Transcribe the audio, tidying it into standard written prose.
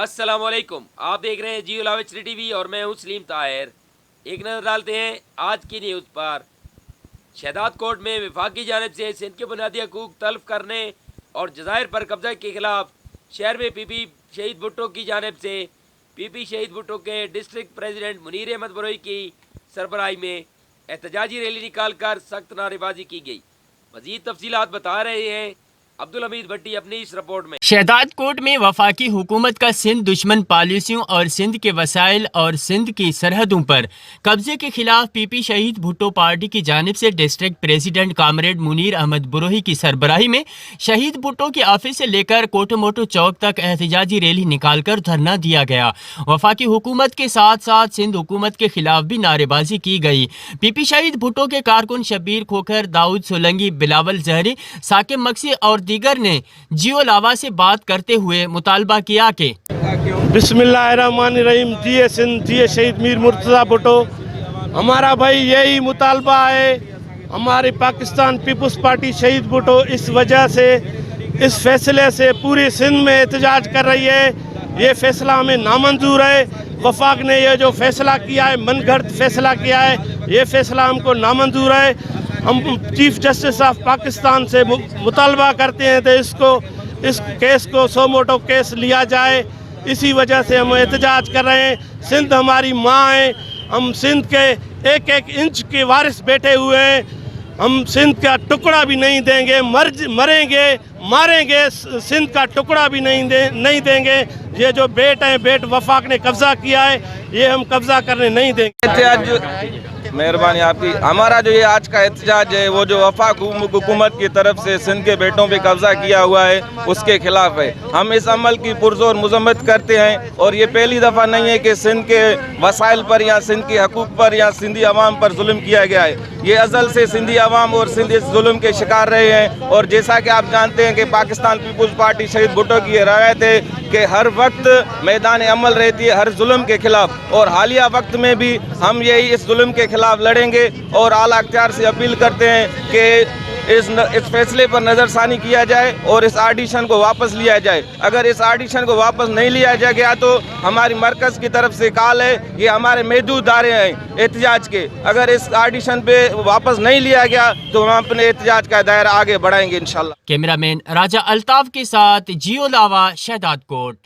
अस्सलाम वालेकुम, आप देख रहे हैं जियो लावेचरी टीवी और मैं हूं सलीम ताहिर। एक नज़र डालते हैं आज की न्यूज़ पर। शहदाद कोर्ट में वफाकी जानिब से सिंध के बुनियादी हकूक तल्फ करने और जज़ायर पर कब्जा के खिलाफ शहर में पीपी शहीद भुट्टो की जानिब से पीपी शहीद भुट्टो के डिस्ट्रिक्ट प्रेसिडेंट मुनीर अहमद बरोई की सरबराही में एहतजाजी रैली निकाल कर सख्त नारेबाजी की गई। मज़ीद तफसीलात बता रहे हैं अब्दुल हमीद भट्टी अपनी इस रिपोर्ट में। शहदाद कोर्ट में वफाकी हुकूमत का सिंध दुश्मन पॉलिसियों और सिंध के वसाइल और सिंध की सरहदों पर कब्जे के खिलाफ पीपी शहीद भुट्टो पार्टी की जानिब से district president comrade Munir Ahmed Barohi की सरबराही में शहीद भुट्टो के ऑफिस से लेकर कोटोमोटो चौक तक एहतजाजी रैली निकालकर धरना दिया गया। वफाकी हुकूमत के साथ साथ सिंध हुकूमत के खिलाफ भी नारेबाजी की गई। पीपी शहीद भुट्टो के कारकुन शब्बीर खोखर, दाऊद सोलंगी, बिलावल जहरी, साकिब मक्सी और दीगर ने जियो लावा से बात करते हुए मुतालबा किया कि बिस्मिल्लाहिर्रहमानिर्रहीम, जिए सिंध, जिए शहीद मीर मुर्तज़ा भुट्टो। हमारा भाई यही मुतालबा है। हमारी पाकिस्तान पीपल्स पार्टी शहीद भुट्टो इस वजह से, इस फैसले से पूरी सिंध में एहतजाज कर रही है। ये फैसला हमें नामंजूर है। वफाक ने ये जो फैसला किया है, मनगढ़ंत फैसला किया है, ये फैसला हमको नामंजूर है। हम चीफ जस्टिस ऑफ पाकिस्तान से मुतालबा करते हैं तो इस केस को सोमोटो केस लिया जाए। इसी वजह से हम एहतजाज कर रहे हैं। सिंध हमारी माँ है। हम सिंध के एक एक इंच के वारिस बैठे हुए हैं। हम सिंध का टुकड़ा भी नहीं देंगे। मरेंगे मारेंगे, सिंध का टुकड़ा भी नहीं देंगे। ये जो बेट वफाक ने कब्जा किया है, ये हम कब्जा करने नहीं देंगे। मेहरबानी आपकी। हमारा जो ये आज का एहतजाज है वो जो वफाक हुकूमत की तरफ से सिंध के बेटों पे कब्जा किया हुआ है उसके खिलाफ है। हम इस अमल की पुरजोर मजम्मत करते हैं और ये पहली दफ़ा नहीं है कि सिंध के वसाइल पर या सिंध के हकूक़ पर या सिंधी अवाम पर जुल्म किया गया है। ये अज़ल से सिंधी अवाम और सिंध इस जुल्म के शिकार रहे हैं। और जैसा कि आप जानते हैं कि पाकिस्तान पीपल्स पार्टी शहीद भुट्टो की रवायत है कि हर वक्त मैदान अमल रहती है हर जुल्म के खिलाफ, और हालिया वक्त में भी हम यही इस जुल्म के खिलाफ लड़ेंगे। और आला अख्तियार से अपील करते हैं कि इस फैसले पर नज़रसानी किया जाए और इस आर्डिशन को वापस लिया जाए। अगर इस आर्डिशन को वापस नहीं लिया जा गया तो हमारी मरकज़ की तरफ से कॉल है, ये हमारे महदूद दायरे हैं एहतजाज के। अगर इस आर्डिशन पे वापस नहीं लिया गया तो हम अपने एहतजाज का दायरा आगे बढ़ाएंगे इंशाल्लाह। कैमरामैन राजा अल्ताफ के साथ जियो लावा, शहदाद कोट।